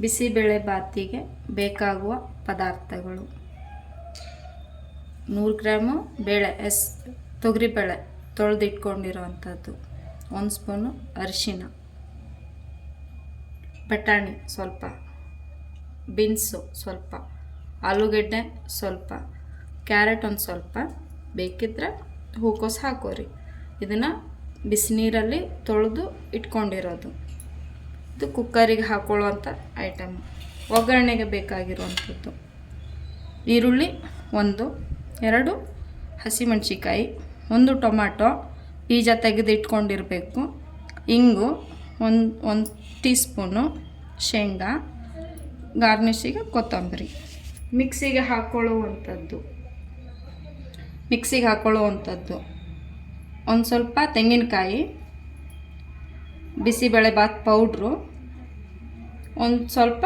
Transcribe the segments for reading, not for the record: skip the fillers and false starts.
ಬಿಸಿಬೇಳೆ ಬಾತಿಗೆ ಬೇಕಾಗುವ ಪದಾರ್ಥಗಳು: 100 ಗ್ರಾಮು ಬೇಳೆ ತೊಗರಿಬೇಳೆ ತೊಳೆದಿಟ್ಕೊಂಡಿರೋವಂಥದ್ದು, 1 ಸ್ಪೂನು ಅರಿಶಿನ, ಬಟಾಣಿ ಸ್ವಲ್ಪ, ಬೀನ್ಸು ಸ್ವಲ್ಪ, ಆಲೂಗೆಡ್ಡೆ ಸ್ವಲ್ಪ, ಕ್ಯಾರೆಟ್ ಒಂದು ಸ್ವಲ್ಪ, ಬೇಕಿದ್ರೆ ಹೂಕೋಸು ಹಾಕೋರಿ. ಇದನ್ನು ಬಿಸಿನೀರಲ್ಲಿ ತೊಳೆದು ಇಟ್ಕೊಂಡಿರೋದು. ಇದು ಕುಕ್ಕರಿಗೆ ಹಾಕೊಳ್ಳುವಂಥ ಐಟಮ್. ಒಗ್ಗರಣೆಗೆ ಬೇಕಾಗಿರುವಂಥದ್ದು: ಈರುಳ್ಳಿ 1, 2 ಹಸಿಮೆಣಸಿಕಾಯಿ, 1 ಟೊಮ್ಯಾಟೊ ಬೀಜ ತೆಗೆದು ಇಟ್ಕೊಂಡಿರಬೇಕು, ಇಂಗು 1 ಟೀ ಸ್ಪೂನು, ಶೇಂಗಾ, ಗಾರ್ನಿಷಿಗೆ ಕೊತ್ತಂಬರಿ. ಮಿಕ್ಸಿಗೆ ಹಾಕ್ಕೊಳ್ಳುವಂಥದ್ದು: ಒಂದು ಸ್ವಲ್ಪ ತೆಂಗಿನಕಾಯಿ, ಬಿಸಿಬೇಳೆಬಾತ್ ಪೌಡ್ರು, ಒಂದು ಸ್ವಲ್ಪ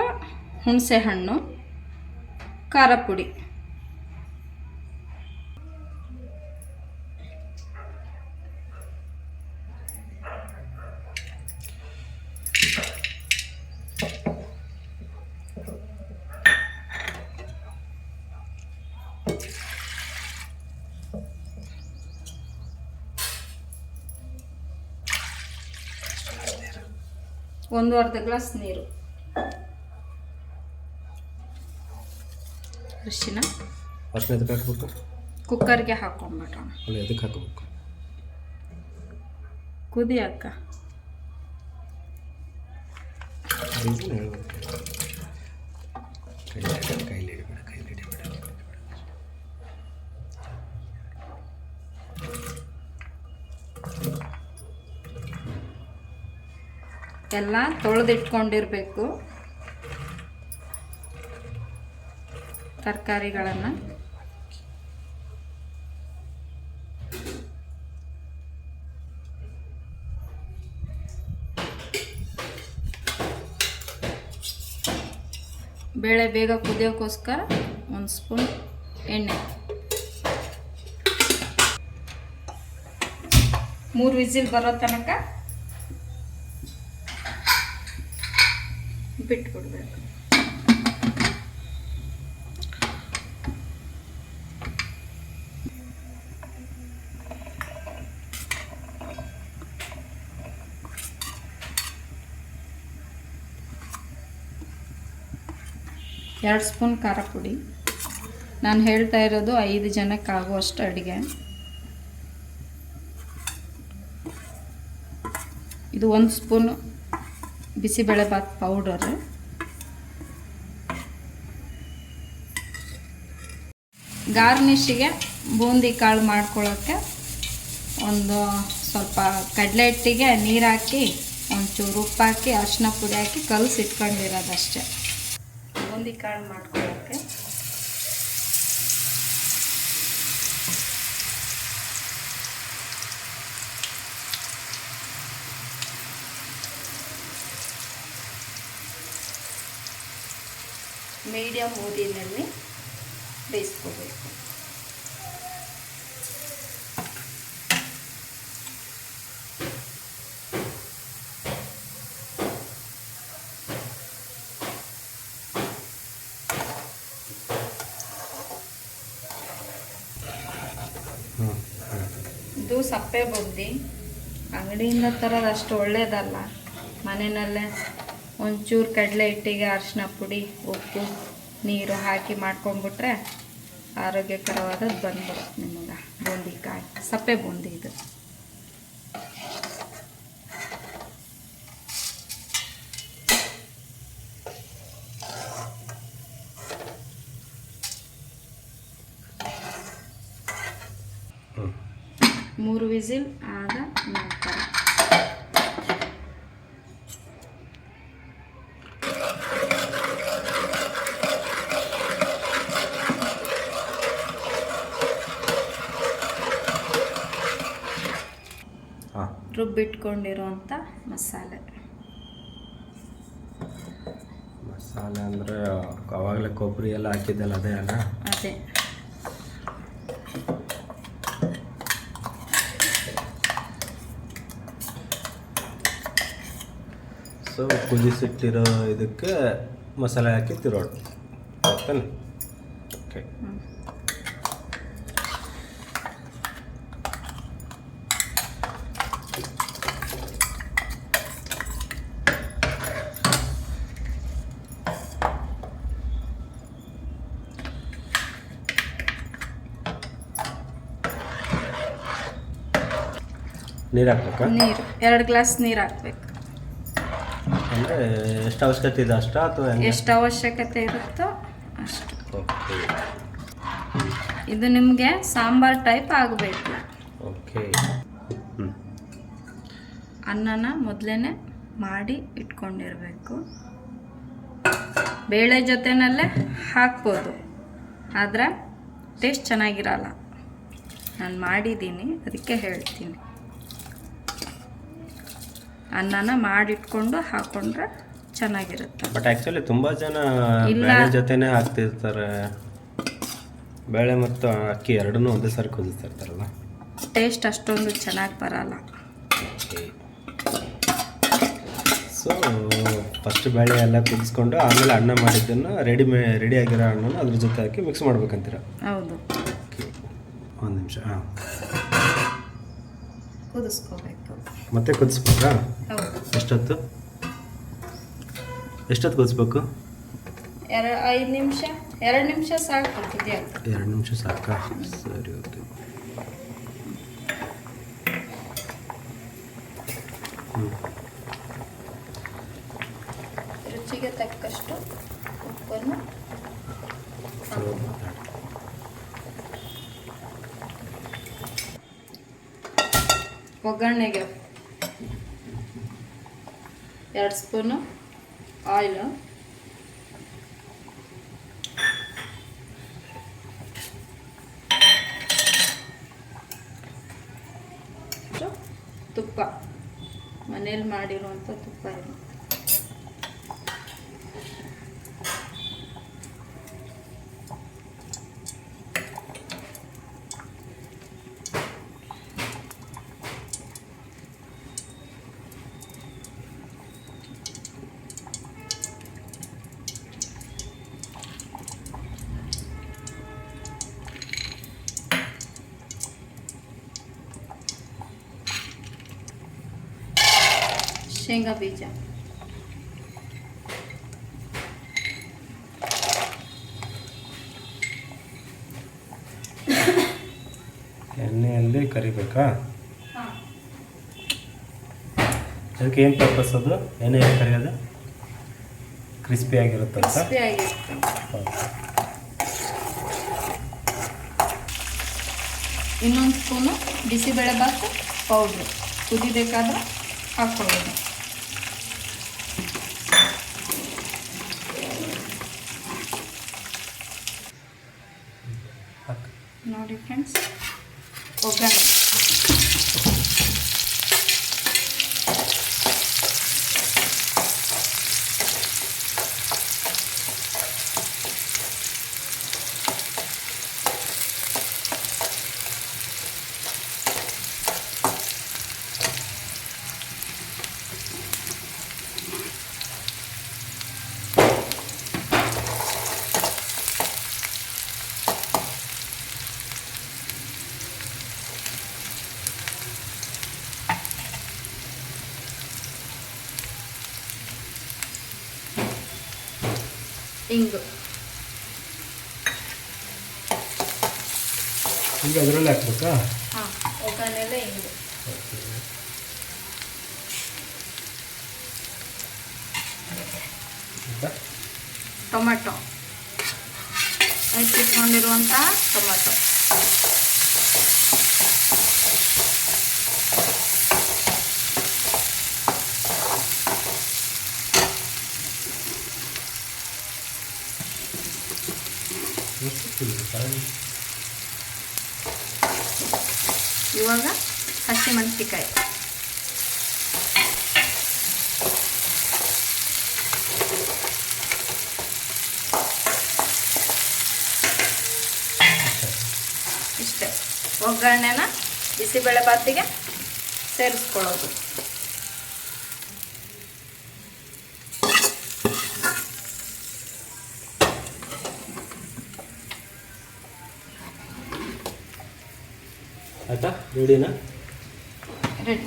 ಹುಣಸೆ ಹಣ್ಣು, ಖಾರ ಪುಡಿ. ಒಂದು ಅರ್ಧ ಗ್ಲಾಸ್ ನೀರು, ಅರಿಶಿನ, ಕುಕ್ಕರ್ಗೆ ಹಾಕೊಂಡ್ಬಿಟ್ರೋಣ. ಎದಕ್ಕೆ ಹಾಕಬೇಕು? ಕುದಿಯಾಕ. ಎಲ್ಲ ತೊಳೆದಿಟ್ಕೊಂಡಿರಬೇಕು ತರಕಾರಿಗಳನ್ನು. ಬೇಳೆ ಬೇಗ ಕುದಿಯೋಕ್ಕೋಸ್ಕರ 1 ಸ್ಪೂನ್ ಎಣ್ಣೆ. 3 ವಿಸಿಲ್ ಬರೋ ತನಕ ಬಿಟ್ಬಿಡ್ಬೇಕು. ಎರಡು ಸ್ಪೂನ್ ಖಾರ ಪುಡಿ. ನಾನು ಹೇಳ್ತಾ ಇರೋದು 5 ಜನಕ್ಕೆ ಆಗುವಷ್ಟು ಅಡುಗೆ. ಇದು 1 ಸ್ಪೂನು ಬಿಸಿಬೇಳೆಬಾತ್ ಪೌಡರ್. ಗಾರ್ನಿಷಿಗೆ ಬೂಂದಿ ಕಾಳು ಮಾಡ್ಕೊಳ್ಳೋಕ್ಕೆ ಒಂದು ಸ್ವಲ್ಪ ಕಡಲೆ ಹಿಟ್ಟಿಗೆ ನೀರು ಹಾಕಿ, ಒಂಚೂರು ಉಪ್ಪು ಹಾಕಿ, ಅರಿಶಿನ ಪುಡಿ ಹಾಕಿ ಕಲಸಿಟ್ಕೊಂಡಿರೋದಷ್ಟೇ. ಬೂಂದಿ ಕಾಳು ಮಾಡ್ಕೊಳ್ಳೋಕ್ಕೆ ಮೀಡಿಯಮ್ ಊರಿನಲ್ಲಿ ಬೇಯಿಸ್ಕೋಬೇಕು. ಇದು ಸಪ್ಪೆ ಬುಂದಿ. ಅಂಗಡಿಯಿಂದ ತರೋದು ಅಷ್ಟು ಒಳ್ಳೆಯದಲ್ಲ. ಮನೆಯಲ್ಲೇ ಒಂಚೂರು ಕಡಲೆ ಹಿಟ್ಟಿಗೆ ಅರಿಶಿನ ಪುಡಿ, ಉಪ್ಪು, ನೀರು ಹಾಕಿ ಮಾಡ್ಕೊಂಡ್ಬಿಟ್ರೆ ಆರೋಗ್ಯಕರವಾದದ್ದು ಬಂದ್ಬಿಡುತ್ತೆ ನಿಮಗೆ ಬೂಂದಿಕಾಯಿ. ಸಪ್ಪೆ ಬೂಂದಿ ಇದು. ಮೂರು ವಿಸಿಲ್ ಆದ ನಂತರ ರುಬ್ಬಿಟ್ಕೊಂಡಿರುವಂಥ ಮಸಾಲೆ ಅಂದರೆ ಅವಾಗಲೇ ಕೊಬ್ಬರಿ ಎಲ್ಲ ಹಾಕಿದ್ದಲ್ಲ, ಅದೇ ಅಲ್ಲ? ಅದೇ. ಸೊ ಕುದಿಸಿಟ್ಟಿರೋ ಇದಕ್ಕೆ ಮಸಾಲೆ ಹಾಕಿ ತಿರೋಡು ಆಯ್ತಾನೆ. ಓಕೆ, ನೀರು ಹಾಕ್ಬೇಕಾ? ನೀರು 2 ಗ್ಲಾಸ್ ನೀರು ಹಾಕ್ಬೇಕು. ಅಂದರೆ ಎಷ್ಟು ಅವಶ್ಯಕತೆ ಇದೆ ಅಷ್ಟಾ ಅಥವಾ ಎಷ್ಟು ಅವಶ್ಯಕತೆ ಇರುತ್ತೋ ಅಷ್ಟು. ಓಕೆ ಇದು ನಿಮಗೆ ಸಾಂಬಾರ್ ಟೈಪ್ ಆಗಬೇಕು. ಓಕೆ. ಅನ್ನನ ಮೊದಲೇ ಮಾಡಿ ಇಟ್ಕೊಂಡಿರಬೇಕು. ಬೇಳೆ ಜೊತೆನಲ್ಲೇ ಹಾಕ್ಬೋದು, ಆದರೆ ಟೇಸ್ಟ್ ಚೆನ್ನಾಗಿರಲ್ಲ. ನಾನು ಮಾಡಿದ್ದೀನಿ, ಅದಕ್ಕೆ ಹೇಳ್ತೀನಿ. ಅನ್ನನ ಮಾಡಿಟ್ಕೊಂಡು ಹಾಕೊಂಡ್ರೆ ಚೆನ್ನಾಗಿರುತ್ತೆ. ಬಟ್ ಆ್ಯಕ್ಚುಲಿ ತುಂಬ ಜನ ಇಲ್ಲ. ಬೇಳೆ ಜೊತೆನೇ ಹಾಕ್ತಿರ್ತಾರೆ. ಬೇಳೆ ಮತ್ತು ಅಕ್ಕಿ ಎರಡನ್ನೂ ಒಂದೇ ಸಾರಿ ಕುದಿಸ್ತಿರ್ತಾರಲ್ಲ, ಟೇಸ್ಟ್ ಅಷ್ಟೊಂದು ಚೆನ್ನಾಗಿ ಬರಲ್ಲ. ಸೊ ಫಸ್ಟ್ ಬೇಳೆ ಎಲ್ಲ ಕುದಿಸ್ಕೊಂಡು ಆಮೇಲೆ ಅನ್ನ ಮಾಡಿದ್ದನ್ನು ರೆಡಿ ಆಗಿರೋ ಹಣ್ಣನ್ನು ಅದ್ರ ಜೊತೆ ಹಾಕಿ ಮಿಕ್ಸ್ ಮಾಡ್ಬೇಕಂತೀರ? ಹೌದು. ಓಕೆ, ಒಂದು ನಿಮಿಷ. ಹಾಂ, ಕುದಿಸ್ಕೋಬೇಕು. ಮತ್ತೆ ಕುದಿಸ್ಬೇಕಾ? ಹೌದು. ಎಷ್ಟೊತ್ತು ಕುದಿಸ್ಬೇಕು? 5 ನಿಮಿಷ, 2 ನಿಮಿಷ ಸಾಕು. 2 ನಿಮಿಷ ಸಾಕಾ? ಸರಿ, ಓಕೆ. ರುಚಿಗೆ ತಕ್ಕಷ್ಟು ಉಪ್ಪನ್ನು ಒಗ್ಗರಣೆಗೆ 2 ಸ್ಪೂನು ಆಯಿಲು, ತುಪ್ಪ, ಮನೇಲಿ ಮಾಡಿರುವಂಥ ತುಪ್ಪ ಇದು. ಶೇಂಗಾ ಬೀಜ, ಎಣ್ಣೆಯಲ್ಲಿ ಕರಿಬೇಕಾ? ಅದಕ್ಕೆ ಏನು ಪರ್ಪಸ್ ಅದು? ಎಣ್ಣೆಯಲ್ಲಿ ಕರಿಯೋದು ಕ್ರಿಸ್ಪಿ ಆಗಿರುತ್ತಂತ? ಕ್ರಿಸ್ಪಿ ಆಗಿರುತ್ತೆ. ಇನ್ನೊಂದು ಸ್ಪೂನು ಬಿಸಿಬೇಳೆಬಾತು ಪೌಡ್ರು ಕುದಿಬೇಕಾದ್ರೆ ಹಾಕ್ಕೊಳ್ಳೋದು. ನೋಡಿ ಫ್ರೆಂಡ್ಸ್, ಒಗ್ಗರಣೆ ಇಂಗು ಈಗ ಅದರಲ್ಲಿ ಹಾಕ್ಬೇಕಾ? ಹಾಂ, ಒಗ್ಗರಣೆಲೆ ಇಂಗು. ಟೊಮೆಟೊ, ಹೆಚ್ಚಿಟ್ಕೊಂಡಿರುವಂಥ ಟೊಮೆಟೊ, ಇವಾಗ ಹಸಿಮೆಣಸಿಕಾಯಿ, ಇಷ್ಟೇ. ಒಗ್ಗರಣೆನ ಬಿಸಿಬೇಳೆಬಾತಿಗೆ ಸೇರಿಸ್ಕೊಳ್ಳೋದು. ಆಯಿತಾ? ರೆಡಿನಾ? ರೆಡಿ.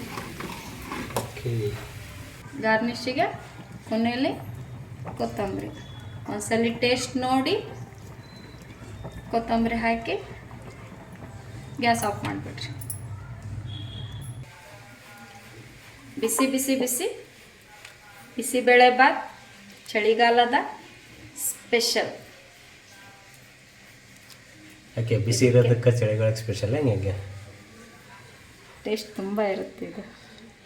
ಓಕೆ. ಗಾರ್ನಿಷಿಗೆ ಕೊನೆಯಲ್ಲಿ ಕೊತ್ತಂಬರಿ ಒಂದ್ಸಲಿ ಟೇಸ್ಟ್ ನೋಡಿ ಕೊತ್ತಂಬರಿ ಹಾಕಿ ಗ್ಯಾಸ್ ಆಫ್ ಮಾಡಿಬಿಡ್ರಿ. ಬಿಸಿ ಬಿಸಿ ಬಿಸಿ ಬಿಸಿಬೇಳೆಬಾತ್ ಚಳಿಗಾಲದ ಸ್ಪೆಷಲ್. ಓಕೆ, ಬಿಸಿ ಇರೋದಕ್ಕೆ ಚಳಿಗಾಲಕ್ಕೆ ಸ್ಪೆಷಲ್ ಹೆಂಗೆ? ಟೇಸ್ಟ್ ತುಂಬ ಇರುತ್ತೆ ಇದು,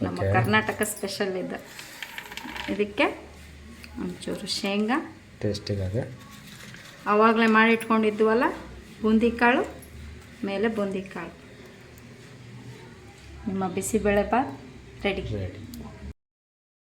ನಮ್ಮ Okay. ಕರ್ನಾಟಕ ಸ್ಪೆಷಲ್ ಇದು. ಇದಕ್ಕೆ ಒಂಚೂರು ಶೇಂಗಾ, ಟೇಸ್ಟಿಗಾಗ ಆವಾಗಲೇ ಮಾಡಿ ಇಟ್ಕೊಂಡಿದ್ವಲ್ಲ ಬೂಂದಿ ಕಾಳು, ಮೇಲೆ ಬೂಂದಿ ಕಾಳು. ನಿಮ್ಮ ಬಿಸಿಬೇಳೆಬಾತ್ ರೆಡಿ. ರೆಡಿ.